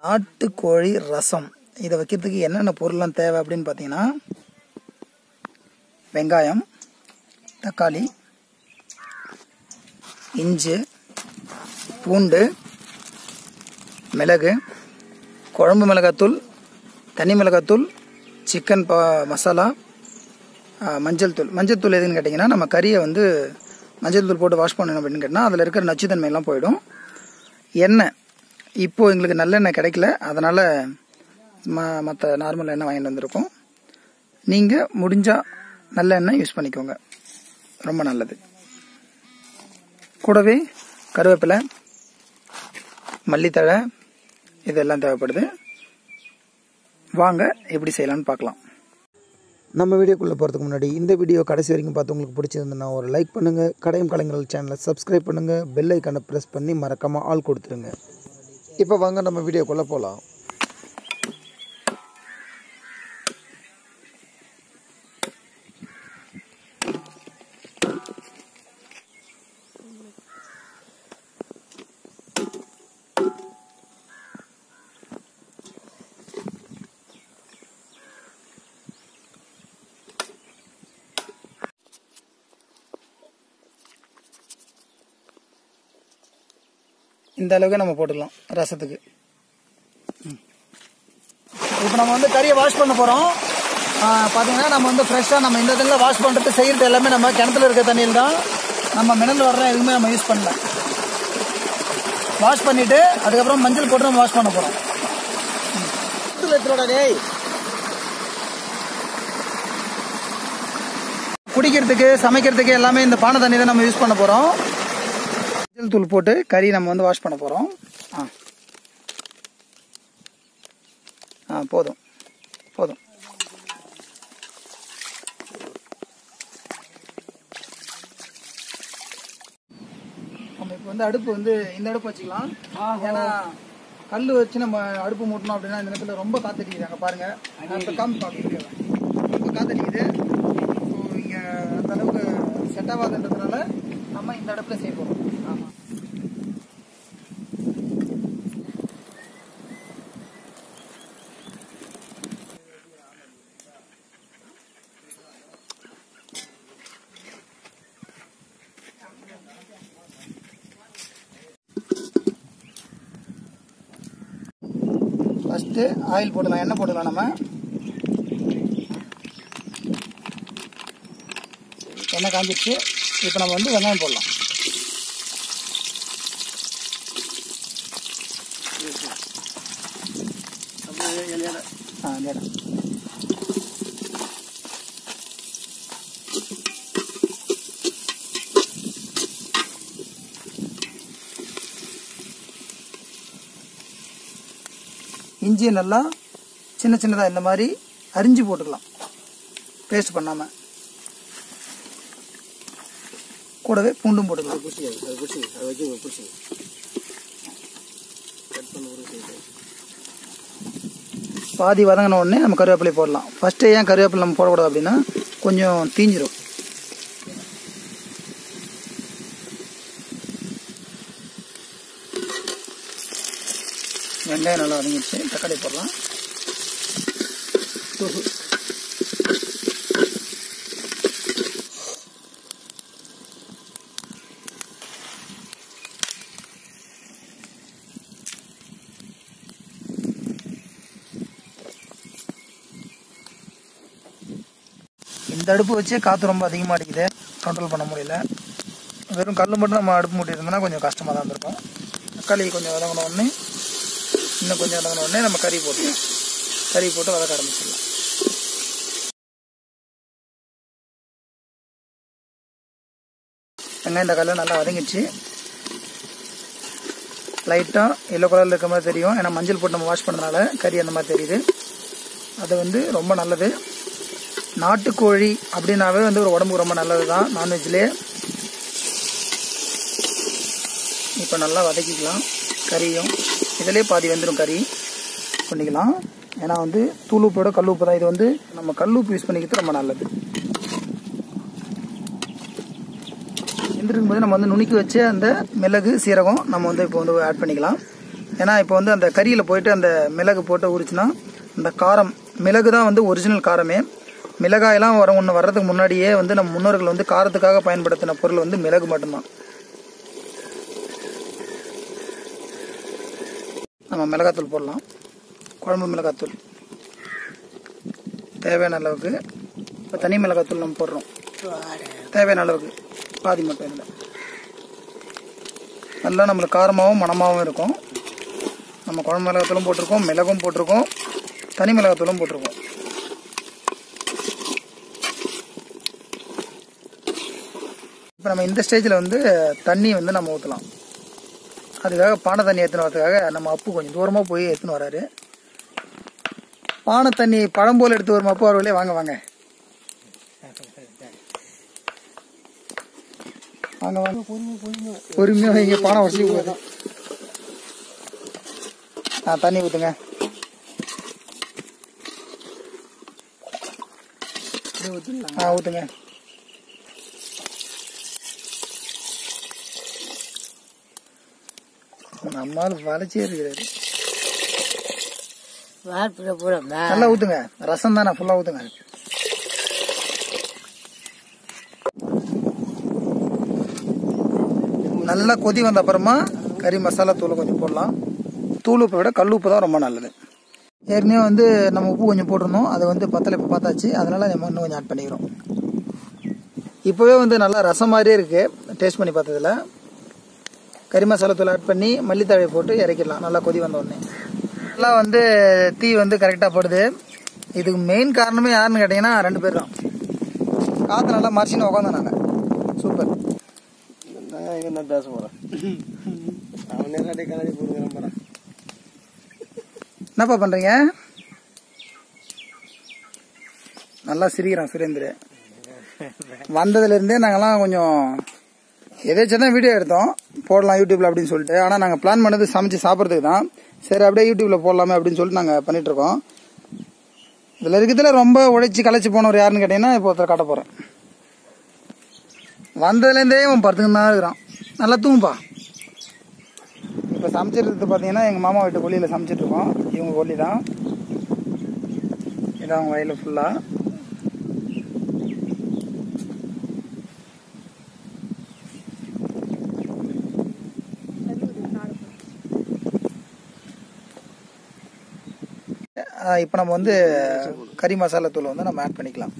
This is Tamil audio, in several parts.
நாட்டுக்கோழி ரசம். இதை வைக்கிறதுக்கு என்னென்ன பொருள்லாம் தேவை அப்படின்னு பார்த்தீங்கன்னா, வெங்காயம், தக்காளி, இஞ்சி, பூண்டு, மிளகு, குழம்பு மிளகாத்தூள், தனி மிளகாத்தூள், சிக்கன் மசாலா, மஞ்சள் தூள். மஞ்சள் தூள் எதுன்னு கேட்டிங்கன்னா, நம்ம கறியை வந்து மஞ்சள் தூள் போட்டு வாஷ் பண்ணணும் அப்படின்னு கேட்டால் அதில் இருக்கிற நச்சுத்தன்மையெல்லாம் போயிடும். எண்ணெய் இப்போது எங்களுக்கு நல்லெண்ணெய் கிடைக்கல, அதனால் மற்ற நார்மல் எண்ணெய் வாங்கிட்டு வந்திருக்கோம். நீங்கள் முடிஞ்சால் நல்லெண்ணெய் யூஸ் பண்ணிக்கோங்க, ரொம்ப நல்லது. கூடவே கருவேப்பிலை, மல்லித்தழை இதெல்லாம் தேவைப்படுது. வாங்க எப்படி செய்யலாம்னு பார்க்கலாம். நம்ம வீடியோக்குள்ளே போகிறதுக்கு முன்னாடி இந்த வீடியோ கடைசி வரைக்கும் பார்த்து உங்களுக்கு பிடிச்சிருந்ததுன்னா ஒரு லைக் பண்ணுங்கள். கடையும் கலைஞர்கள் சேனலை சப்ஸ்கிரைப் பண்ணுங்கள். பெல் ஐக்கானை ப்ரெஸ் பண்ணி மறக்காமல் ஆல் கொடுத்துருங்க. இப்போ வாங்க நம்ம வீடியோக்குள்ளே போகலாம். இந்த அளவுக்கு நம்ம போட்டுக்கலாம் ரசத்துக்கு. இப்போ நம்ம வந்து கறியை வாஷ் பண்ண போகிறோம். பார்த்தீங்கன்னா நம்ம வந்து ஃப்ரெஷ்ஷாக நம்ம இந்த இதில் வாஷ் பண்ணுறது செய்கிறது எல்லாமே நம்ம கிணத்துல இருக்க தண்ணியில் தான். நம்ம மினரல் வாட்டர் எதுவுமே நம்ம யூஸ் பண்ணல. வாஷ் பண்ணிவிட்டு அதுக்கப்புறம் மஞ்சள் போட்டு நம்ம வாஷ் பண்ண போகிறோம். குடிக்கிறதுக்கு சமைக்கிறதுக்கு எல்லாமே இந்த பானை தண்ணி தான் நம்ம யூஸ் பண்ண போகிறோம். மஞ்சள் தூள் போட்டு கறி நம்ம வந்து வாஷ் பண்ண போகிறோம். போதும் போதும். நம்ம இப்போ வந்து அடுப்பு வந்து இந்த அடுப்பு வச்சுக்கலாம். ஏன்னா கல் வச்சு நம்ம அடுப்பு மூட்டணும் அப்படின்னா இந்த நேரத்தில் ரொம்ப காத்தடிக்குது. அங்கே பாருங்க, இப்போ காத்தடிக்குது. ஸோ இங்கே அந்த அளவுக்கு செட் ஆகாதுன்றதுனால நம்ம இந்த அடுப்பில் செய்ய போகிறோம். ஆமாம், ஃபஸ்ட்டு ஆயில் போடலாம், எண்ணெய் போடலாம். நம்ம எண்ணெய் காஞ்சிடுச்சு. இப்போ நம்ம வந்து வெங்காயம் போடலாம். இஞ்சி நல்லா சின்ன சின்னதாக இந்த மாதிரி அரிஞ்சு போட்டுக்கலாம், பேஸ்ட் பண்ணாமல். கூடவே பூண்டும் போட்டுக்கலாம். பாதி வதங்கின உடனே நம்ம கருவேப்பிலை போடலாம். ஃபஸ்ட்டு ஏன் கருவேப்பிலை நம்ம போடக்கூடாது அப்படின்னா கொஞ்சம் தீஞ்சிரும். வெங்காயம் நல்லா வதங்கிடுச்சு. தக்காளி போடலாம். இந்த அடுப்பு வச்சு காற்று ரொம்ப அதிகமாக அடிக்குது, கண்ட்ரோல் பண்ண முடியல. வெறும் கல் மட்டும் நம்ம அடுப்பு மூட்டி இருந்தோம்னா கொஞ்சம் கஷ்டமாக தான் இருந்திருக்கும். தக்காளி கொஞ்சம் வதங்கின உடனே, இன்னும் கொஞ்சம் வதங்கின உடனே நம்ம கறி போட்டு வதக்க ஆரம்பிச்சிடலாம். வெங்காயம் தக்காளி நல்லா வதங்கிடுச்சு. லைட்டாக எல்லோ கலரில் இருக்க மாதிரி தெரியும், ஏன்னா மஞ்சள் போட்டு நம்ம வாஷ் பண்ணதுனால கறி அந்த மாதிரி தெரியுது. அது வந்து ரொம்ப நல்லது. நாட்டுக்கோழி அப்படின்னாவே வந்து ஒரு உடம்புக்கு ரொம்ப நல்லது தான் நான்வெஜ்லேயே. இப்போ நல்லா வதக்கிக்கலாம் கறியும். இதிலே பாதி வெந்துடும் கறி பண்ணிக்கலாம். ஏன்னா வந்து தூள் உப்போட கல் உப்பு தான். இது வந்து நம்ம கல் உப்பு யூஸ் பண்ணிக்கிறது ரொம்ப நல்லது. வெந்திருக்கும் போது நம்ம வந்து நுணுக்கி வச்சு அந்த மிளகு சீரகம் நம்ம வந்து இப்போ வந்து ஆட் பண்ணிக்கலாம். ஏன்னா இப்போ வந்து அந்த கறியில் போயிட்டு அந்த மிளகு போட்டு ஊறிச்சுன்னா அந்த காரம், மிளகு தான் வந்து ஒரிஜினல் காரமே. மிளகாயெல்லாம் ஒன்று வர்றதுக்கு முன்னாடியே வந்து நம்ம முன்னோர்கள் வந்து காரத்துக்காக பயன்படுத்தின பொருள் வந்து மிளகு மட்டும்தான். நம்ம மிளகாத்தூள் போடலாம். குழம்பு மிளகாத்தூள் தேவையான அளவுக்கு. இப்போ தனி மிளகாத்தூள் நம்ம போடுறோம் தேவையான அளவுக்கு, பாதி மட்டும் இல்லை. நல்லா நம்மளுக்கு காரமாகவும் மணமாகவும் இருக்கும். நம்ம குழம்பு மிளகாத்தூளும் போட்டிருக்கோம், மிளகும் போட்டிருக்கோம், தனி மிளகாத்தூளும் போட்டிருக்கோம். இப்போ நம்ம இந்த ஸ்டேஜில் வந்து தண்ணி வந்து நம்ம ஊற்றலாம். அதுக்காக பானை தண்ணி எடுத்துன்னு வரதுக்காக நம்ம அப்பு கொஞ்சம் தூரமாக போய் எடுத்துன்னு வராரு. பானை தண்ணி பழம் போல் எடுத்து வரும் அப்போ அவர்களே வாங்க வாங்க வாங்க வாங்க பொறுமையாக வைங்க, பானை வசதி போகுது. தண்ணி ஊற்றுங்க. ஊற்றுங்க. நம்மால் வளைச்சே இருக்கிறாரு. நல்லா ஊத்துங்க, ரசம் தானே, ஃபுல்லா ஊத்துங்க. நல்லா கொதி வந்த அப்புறமா கறி மசாலா தூள் கொஞ்சம் போடலாம். தூள் உப்பை விட கல் உப்பு தான் ரொம்ப நல்லது. ஏற்கனவே வந்து நம்ம உப்பு கொஞ்சம் போட்டிருந்தோம், அதை வந்து பத்தலை இப்போ பார்த்தாச்சு, அதனால நம்ம இன்னும் கொஞ்சம் ஆட் பண்ணிக்கிறோம். இப்போவே வந்து நல்லா ரசம் மாதிரியே இருக்கு டேஸ்ட் பண்ணி பார்த்ததுல. கறி மசாலா தூள் ஆட் பண்ணி மல்லித்தழை போட்டு இறக்கிடலாம். நல்லா கொதி வந்த உடனே நல்லா வந்து தீ வந்து கரெக்டாக போடுது. இதுக்கு மெயின் காரணமே யாருன்னு கேட்டிங்கன்னா 2 பேர் தான். காற்று நல்லா மறைச்சின்னு உட்காந்தோம் நாங்கள். சூப்பர். என்ன பேச போகிறேன், என்னப்பா பண்ணுறீங்க? நல்லா சிரிக்கிறான் சுரேந்திர. வந்ததுலேருந்தே நாங்கள்லாம் கொஞ்சம் எதாச்சும் தான் வீடியோ எடுத்தோம் போடலாம் யூடியூப்ல அப்படின்னு சொல்லிட்டு. ஆனால் நாங்கள் பிளான் பண்ணது சமைச்சு சாப்பிட்றதுக்கு தான். சரி அப்படியே யூடியூப்ல போடலாமே அப்படின்னு சொல்லிட்டு நாங்கள் பண்ணிட்டு இருக்கோம். இதில் இருக்கிறதுல ரொம்ப உழைச்சி களைச்சி போனவர் யாருன்னு கேட்டீங்கன்னா இப்போ ஒருத்தர் காட்ட போகிறேன். வந்ததுலேருந்தே அவன் படுத்துக்கிட்டு தான் இருக்கிறான். நல்லா தூங்குப்பா. இப்போ சமைச்சிருக்கிறது பார்த்தீங்கன்னா எங்கள் மாமா வீட்டு கொல்லியில் சமைச்சிட்ருக்கோம். இவங்க கொல்லி தான், இதான் அவங்க வயலில் ஃபுல்லாக. இப்போ நம்ம வந்து கறி மசாலா தூள் வந்து நம்ம ஆட் பண்ணிக்கலாம்.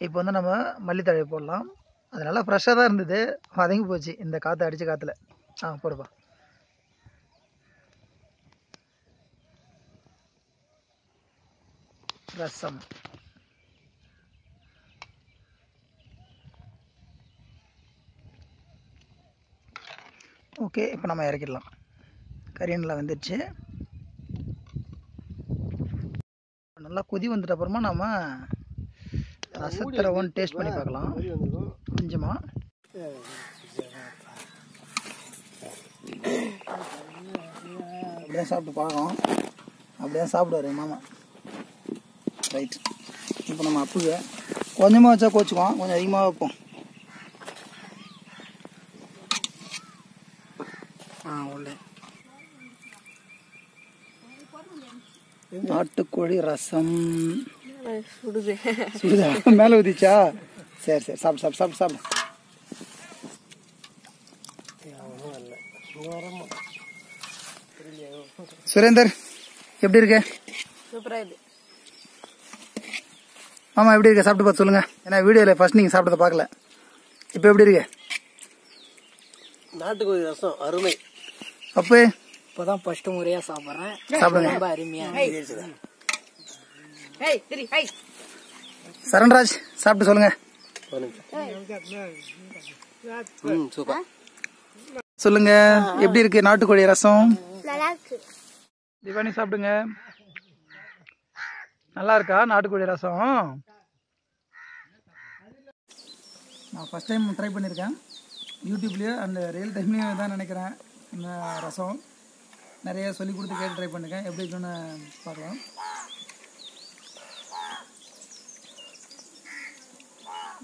இப்போ வந்து நம்ம மல்லித்தழை போடலாம். அது நல்லா ஃப்ரெஷ்ஷாக தான் இருந்தது, வதங்கி போச்சு இந்த காற்று அடித்த காற்றுல. போடுப்பா. ரசம். ஓகே, இப்போ நம்ம இறக்கிடலாம். கறி நல்லா வெந்துடுச்சு. நல்லா கொதி வந்துட்ட அப்புறமா நம்ம ரசத்தை ஒன்று டேஸ்ட் பண்ணி பார்க்கலாம். கொஞ்சமா அப்படியே சாப்பிட்டு பார்க்கலாம். அப்படியே சாப்பிடுவாரு மாமா. ரைட். இப்போ நம்ம அப்புக்கு கொஞ்சமாக வச்சா கோச்சுக்குவோம், கொஞ்சம் அதிகமாக வைப்போம். உள்ளே நாட்டுக்கோழி ரசம் சுடுதா மேலே ஊதிச்சா? சரி சரி, சாப்பிடு சாப்பிடு சாப்பிடு சாப்பிடு. சுரேந்தர் எப்படி இருக்கு? சூப்பரா இருக்கு மாமா. எப்படி இருக்கு சாப்பிட்டு பார்த்து சொல்லுங்க. ஏன்னா வீடியோவில் ஃபர்ஸ்ட் நீங்கள் சாப்பிட்டதை பார்க்கல. இப்போ எப்படி இருக்கு? நாட்டுக்கோழி ரசம் அருமை. அப்போ இப்பதான் ஃபர்ஸ்ட் முறையா சாப்பிடுறேன். சாப்பிடுங்க. ரொம்ப அருமையா. சரண்ராஜ் சாப்பிட்டு சொல்லுங்க. சூப்பர். சொல்லுங்க எப்படி இருக்கு நாட்டுக்கோழி ரசம்? திவானி சாப்பிடுங்க. நல்லா இருக்கா நாட்டுக்கோழி ரசம்? நான் ஃபர்ஸ்ட் டைம் ட்ரை பண்ணியிருக்கேன் யூடியூப்லேயே, அந்த ரியல் டைம்லேயும் தான் நினைக்கிறேன். இந்த ரசம் நிறைய சொல்லி கொடுத்து கேட்டு ட்ரை பண்ணிருக்கேன். எப்படி இருக்குன்னு பார்க்கலாம்.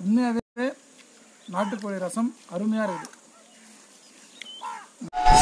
உண்மையாகவே நாட்டுக்கோழி ரசம் அருமையாக இருக்குது. பாய்.